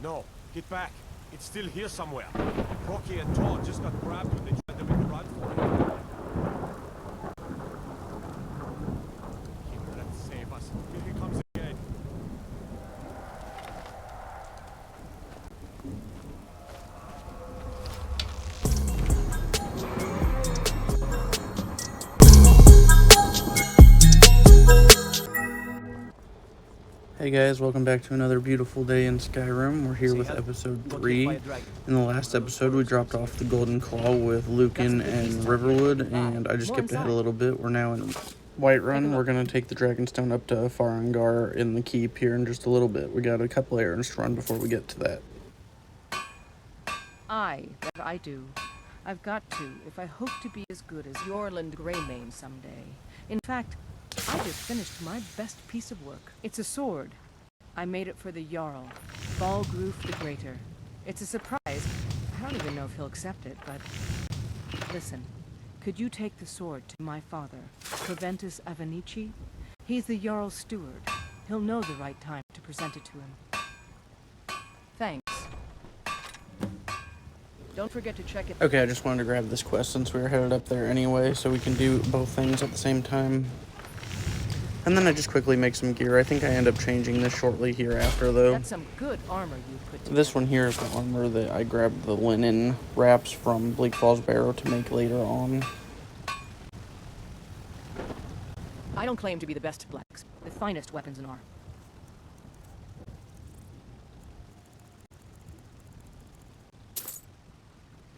No, get back. It's still here somewhere. Rocky and Todd just got grabbed when they tried to make a run for it. Let's save us. Here he comes again. Hey guys, welcome back to another beautiful day in Skyrim. We're here with episode 3. In the last episode, we dropped off the Golden Claw with Lucan and Riverwood, and I just skipped ahead a little bit. We're now in Whiterun. We're going to take the Dragonstone up to Farengar in the keep here in just a little bit. We got a couple errands to run before we get to that. Aye, that I do. I've got to, if I hope to be as good as Yorland Greymane someday. In fact, I just finished my best piece of work. It's a sword. I made it for the Jarl, Balgroof the Greater. It's a surprise. I don't even know if he'll accept it, but... Listen, could you take the sword to my father, Proventus Avenici? He's the Jarl's steward. He'll know the right time to present it to him. Thanks. Don't forget to check it. Okay, I just wanted to grab this quest since we were headed up there anyway, so we can do both things at the same time. And then I just quickly make some gear. I think I end up changing this shortly hereafter, though. That's some good armor you put together. This one here is the armor that I grabbed the linen wraps from Bleak Falls Barrow to make later on. I don't claim to be the best blacksmith, the finest weapons in armor.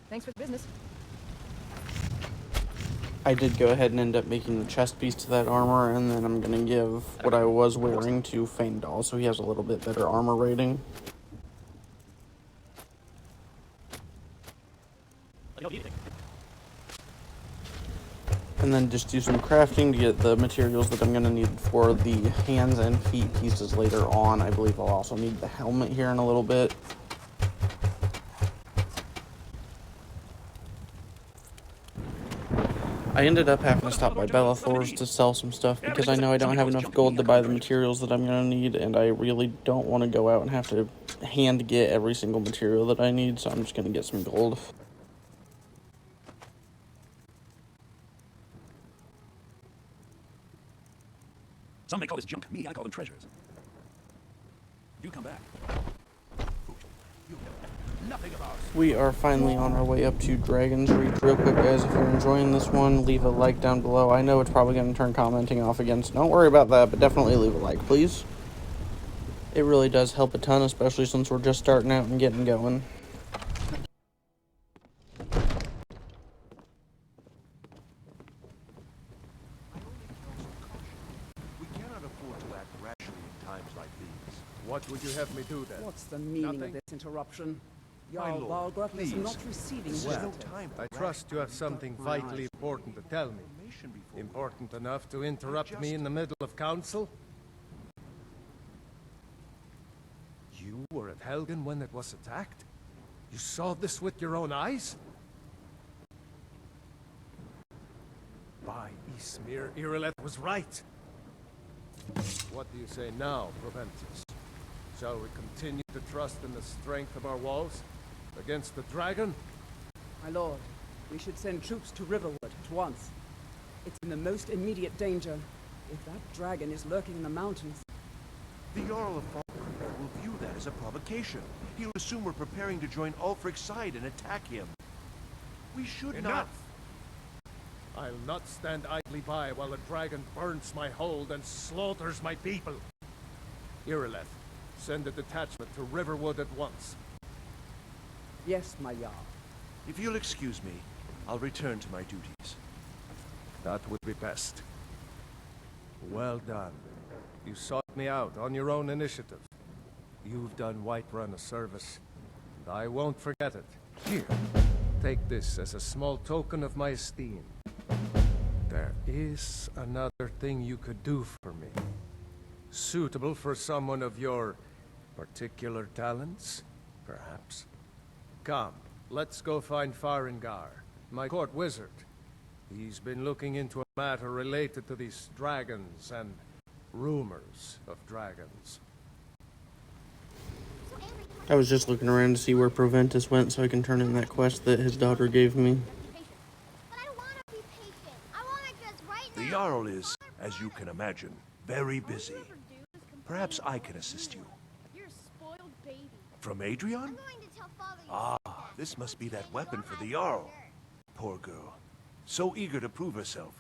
Thanks for the business. I did go ahead and end up making the chest piece to that armor, and then I'm going to give what I was wearing to Faendal, so he has a little bit better armor rating. And then just do some crafting to get the materials that I'm going to need for the hands and feet pieces later on. I believe I'll also need the helmet here in a little bit. I ended up having to stop by Bellathor's to sell some stuff because I know I don't have enough gold to buy the materials that I'm going to need, and I really don't want to go out and have to hand get every single material that I need, so I'm just going to get some gold. Some may call this junk. Me, I call them treasures. You come back. Nothing about us. We are finally on our way up to Dragonsreach. Real quick, guys, if you're enjoying this one, leave a like down below. I know it's probably going to turn commenting off again, so don't worry about that, but definitely leave a like, please. It really does help a ton, especially since we're just starting out and getting going. What would you have me do then? What's the meaning of this interruption? Jarl Balgraf is not receiving Well, well. I trust you have something vitally important to tell me. Important enough to interrupt me in the middle of council? You were at Helgen when it was attacked? You saw this with your own eyes? By Ysmir, Irileth was right. What do you say now, Proventus? Shall we continue to trust in the strength of our walls? Against the dragon? My lord, we should send troops to Riverwood at once. It's in the most immediate danger. If that dragon is lurking in the mountains... The Jarl of Farengar will view that as a provocation. He'll assume we're preparing to join Ulfric's side and attack him. We should Enough! I'll not stand idly by while the dragon burns my hold and slaughters my people. Irileth, send a detachment to Riverwood at once. Yes, my Jarl. If you'll excuse me, I'll return to my duties. That would be best. Well done. You sought me out on your own initiative. You've done Whiterun a service, and I won't forget it. Here, take this as a small token of my esteem. There is another thing you could do for me. Suitable for someone of your particular talents, perhaps. Come, let's go find Farengar, my court wizard. He's been looking into a matter related to these dragons and rumors of dragons. So angry I was just looking around to see where Proventus went so I can turn in that quest that his daughter gave me. But I want to be patient. I want to just right The now. Jarl is, as you can imagine, very busy. Perhaps I can assist you. You're a spoiled baby. From Adrian? I'm going to tell Father you said that. This must be that weapon for the Jarl. Poor girl. So eager to prove herself.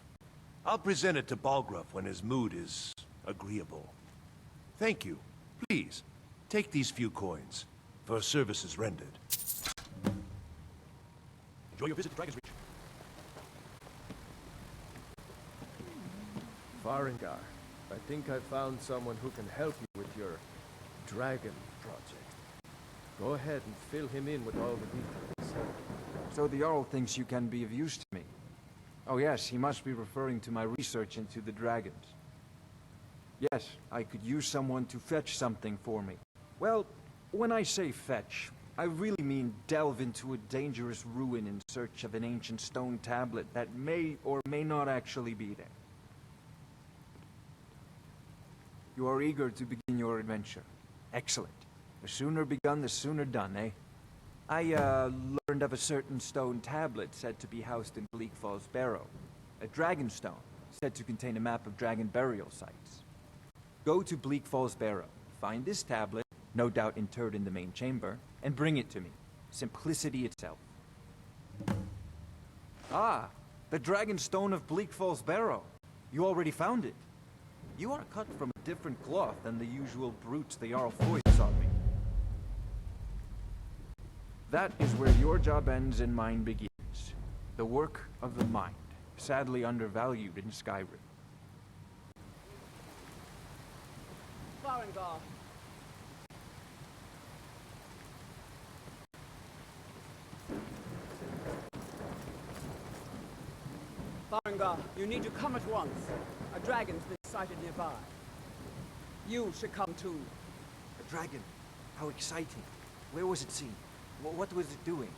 I'll present it to Balgruuf when his mood is agreeable. Thank you. Please, take these few coins for services rendered. Enjoy your visit to Dragonsreach. Farengar, I think I found someone who can help you with your dragon project. Go ahead and fill him in with all the details. So the Jarl thinks you can be of use to me. Oh yes, he must be referring to my research into the dragons. Yes, I could use someone to fetch something for me. Well, when I say fetch, I really mean delve into a dangerous ruin in search of an ancient stone tablet that may or may not actually be there. You are eager to begin your adventure. Excellent. The sooner begun, the sooner done, eh? I learned of a certain stone tablet said to be housed in Bleak Falls Barrow. A Dragonstone, said to contain a map of dragon burial sites. Go to Bleak Falls Barrow, find this tablet, no doubt interred in the main chamber, and bring it to me. Simplicity itself. Ah, the Dragonstone of Bleak Falls Barrow. You already found it. You are cut from a different cloth than the usual brutes the Jarl foists on me. That is where your job ends and mine begins. The work of the mind, sadly undervalued in Skyrim. Farengar. Farengar, you need to come at once. A dragon's been sighted nearby. You should come too. A dragon? How exciting. Where was it seen? What was it doing?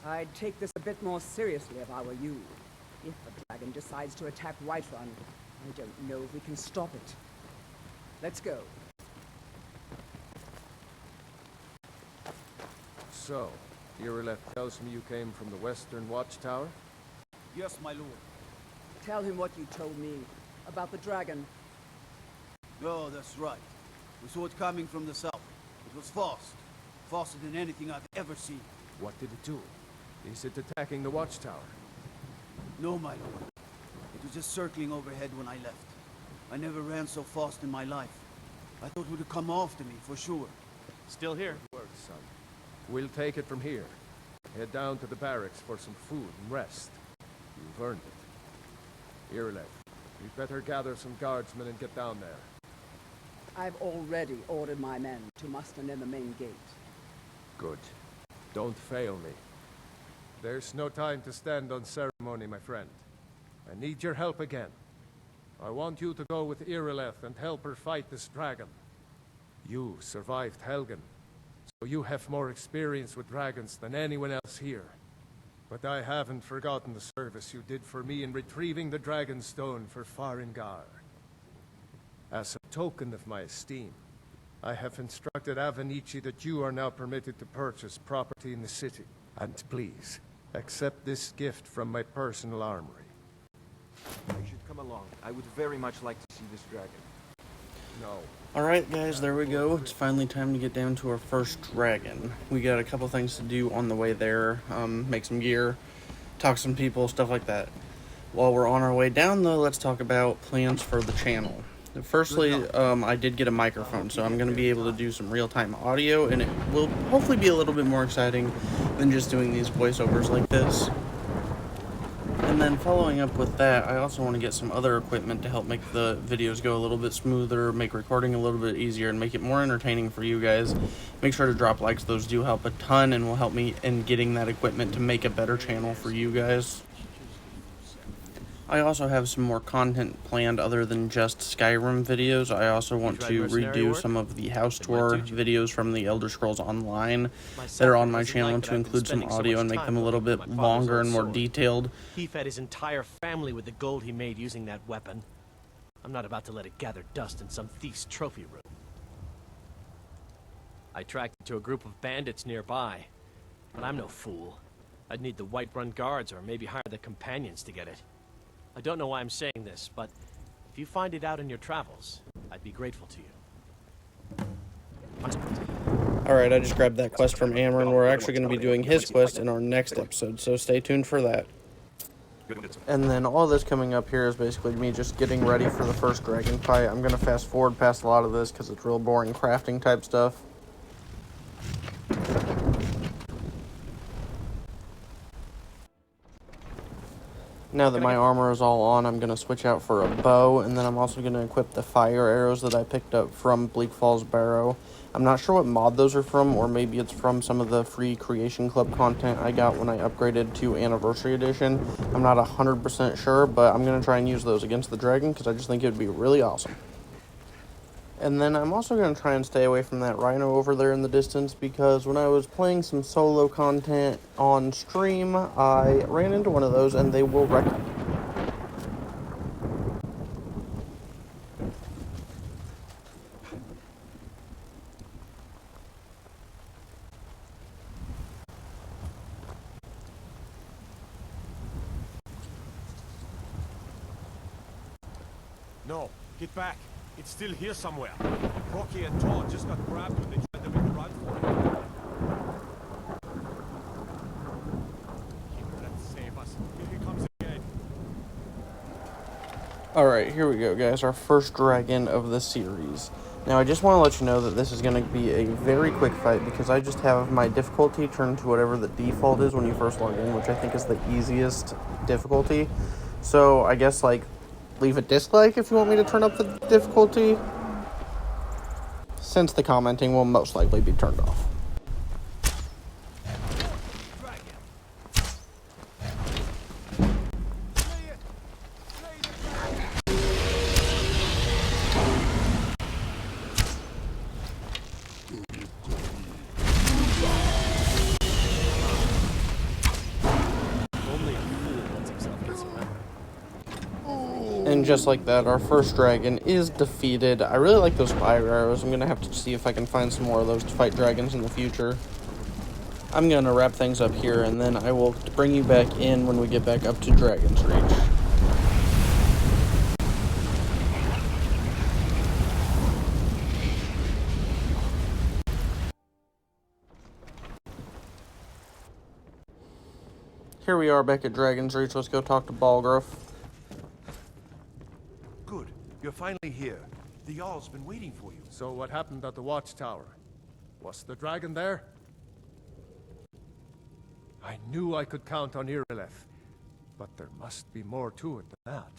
I'd take this a bit more seriously if I were you. If a dragon decides to attack Whiterun, I don't know if we can stop it. Let's go. So, Irileth tells me you came from the Western Watchtower? Yes, my lord. Tell him what you told me about the dragon. Oh, that's right. We saw it coming from the south. It was fast. Faster than anything I've ever seen. What did it do? Is it attacking the Watchtower? No, my lord. It was just circling overhead when I left. I never ran so fast in my life. I thought it would come after me, for sure. Still here. Good work, son. We'll take it from here. Head down to the barracks for some food and rest. You've earned it. Irileth, we'd better gather some guardsmen and get down there. I've already ordered my men to muster near the main gate. Good. Don't fail me. There's no time to stand on ceremony, my friend. I need your help again. I want you to go with Irileth and help her fight this dragon. You survived Helgen, so you have more experience with dragons than anyone else here. But I haven't forgotten the service you did for me in retrieving the Dragonstone for Farengar. As a token of my esteem, I have instructed Avenici that you are now permitted to purchase property in the city. And please, accept this gift from my personal armory. You should come along. I would very much like to see this dragon. No. Alright guys, there we go. It's finally time to get down to our first dragon. We got a couple things to do on the way there. Make some gear, talk to some people, stuff like that. While we're on our way down though, let's talk about plans for the channel. Firstly, I did get a microphone, so I'm going to be able to do some real-time audio, and it will hopefully be a little bit more exciting than just doing these voiceovers like this. And then following up with that, I also want to get some other equipment to help make the videos go a little bit smoother, make recording a little bit easier, and make it more entertaining for you guys. Make sure to drop likes. Those do help a ton and will help me in getting that equipment to make a better channel for you guys. I also have some more content planned other than just Skyrim videos. I also want to redo some of the house tour videos from the Elder Scrolls Online that are on my channel to include some audio and make them a little bit longer and more detailed. He fed his entire family with the gold he made using that weapon. I'm not about to let it gather dust in some thief's trophy room. I tracked it to a group of bandits nearby. But I'm no fool. I'd need the Whiterun guards or maybe hire the companions to get it. I don't know why I'm saying this, but if you find it out in your travels, I'd be grateful to you. Alright, I just grabbed that quest from Amron. We're actually going to be doing his quest in our next episode, so stay tuned for that. And then all this coming up here is basically me just getting ready for the first dragon fight. I'm going to fast forward past a lot of this because it's real boring crafting type stuff. Now that my armor is all on, I'm going to switch out for a bow, and then I'm also going to equip the fire arrows that I picked up from Bleak Falls Barrow. I'm not sure what mod those are from, or maybe it's from some of the free Creation Club content I got when I upgraded to Anniversary Edition. I'm not 100% sure, but I'm going to try and use those against the dragon, because I just think it would be really awesome. And then I'm also going to try and stay away from that rhino over there in the distance, because when I was playing some solo content on stream, I ran into one of those, and they will wreck me. No, get back. It's still here somewhere. Rocky and Todd just got grabbed when they tried to make a run for it. Let's save us. Here he comes again. Alright, here we go, guys. Our first dragon of the series. Now, I just want to let you know that this is going to be a very quick fight because I just have my difficulty turned to whatever the default is when you first log in, which I think is the easiest difficulty. So, I guess, like, leave a dislike if you want me to turn up the difficulty, since the commenting will most likely be turned off. And just like that, our first dragon is defeated. I really like those fire arrows. I'm going to have to see if I can find some more of those to fight dragons in the future. I'm going to wrap things up here, and then I will bring you back in when we get back up to Dragonsreach. Here we are back at Dragonsreach. Let's go talk to Balgruuf. Good. You're finally here. The Jarl's been waiting for you. So what happened at the watchtower? Was the dragon there? I knew I could count on Irileth, but there must be more to it than that.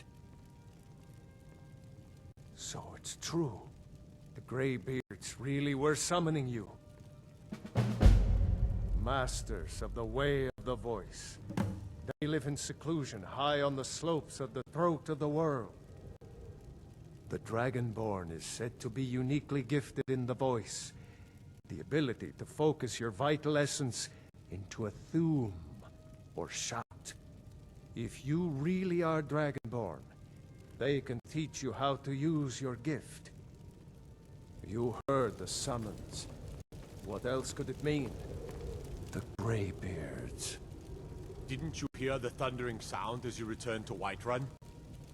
So it's true. The Greybeards really were summoning you. Masters of the Way of the Voice. They live in seclusion high on the slopes of the throat of the world. The Dragonborn is said to be uniquely gifted in the voice, the ability to focus your vital essence into a thume, or shout. If you really are Dragonborn, they can teach you how to use your gift. You heard the summons. What else could it mean? The Greybeards. Didn't you hear the thundering sound as you returned to Whiterun?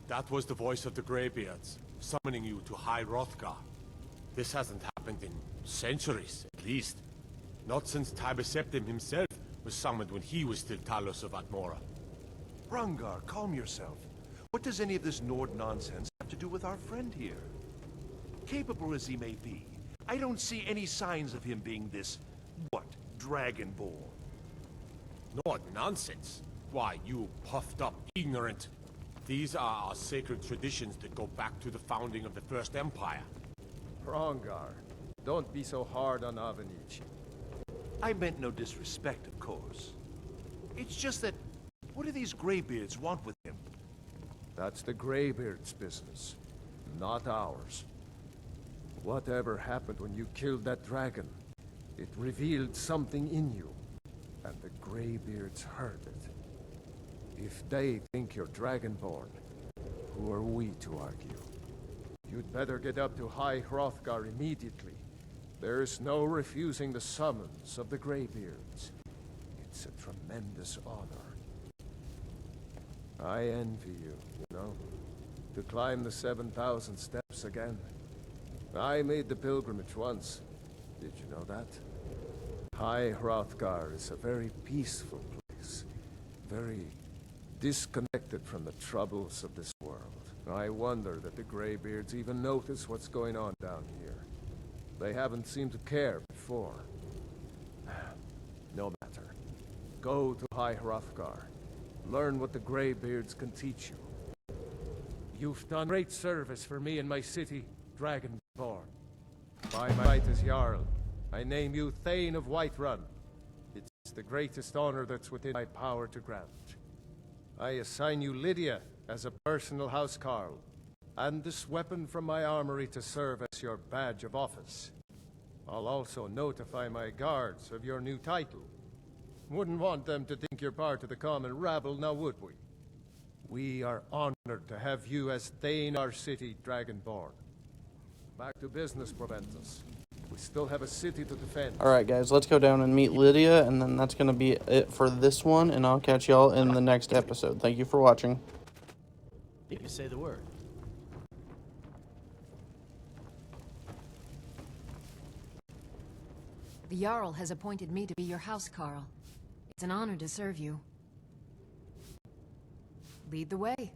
That was the voice of the Greybeards, summoning you to High Hrothgar. This hasn't happened in centuries, at least. Not since Tiber Septim himself was summoned when he was still Talos of Atmora. Farengar, calm yourself. What does any of this Nord nonsense have to do with our friend here? Capable as he may be, I don't see any signs of him being this, Dragonborn. Not nonsense. Why, you puffed up ignorant. These are our sacred traditions that go back to the founding of the First Empire. Farengar, don't be so hard on Avenici. I meant no disrespect, of course. It's just that, what do these Greybeards want with him? That's the Greybeards' business, not ours. Whatever happened when you killed that dragon, it revealed something in you, and the Greybeards heard it. If they think you're Dragonborn, who are we to argue? You'd better get up to High Hrothgar immediately. There is no refusing the summons of the Greybeards. It's a tremendous honor. I envy you, you know, to climb the 7,000 steps again. I made the pilgrimage once. Did you know that? High Hrothgar is a very peaceful place. Very disconnected from the troubles of this world. I wonder that the Greybeards even notice what's going on down here. They haven't seemed to care before. No matter. Go to High Hrothgar. Learn what the Greybeards can teach you. You've done great service for me and my city, Dragonborn. By my right as Jarl, I name you Thane of Whiterun. It's the greatest honor that's within my power to grant. I assign you Lydia as a personal housecarl, and this weapon from my armory to serve as your badge of office. I'll also notify my guards of your new title. Wouldn't want them to think you're part of the common rabble, now would we? We are honored to have you as Thane our city, Dragonborn. Back to business, Proventus. We still have a city to defend. Alright guys, let's go down and meet Lydia, and then that's going to be it for this one, and I'll catch y'all in the next episode. Thank you for watching. You can say the word. The Jarl has appointed me to be your housecarl. It's an honor to serve you. Lead the way.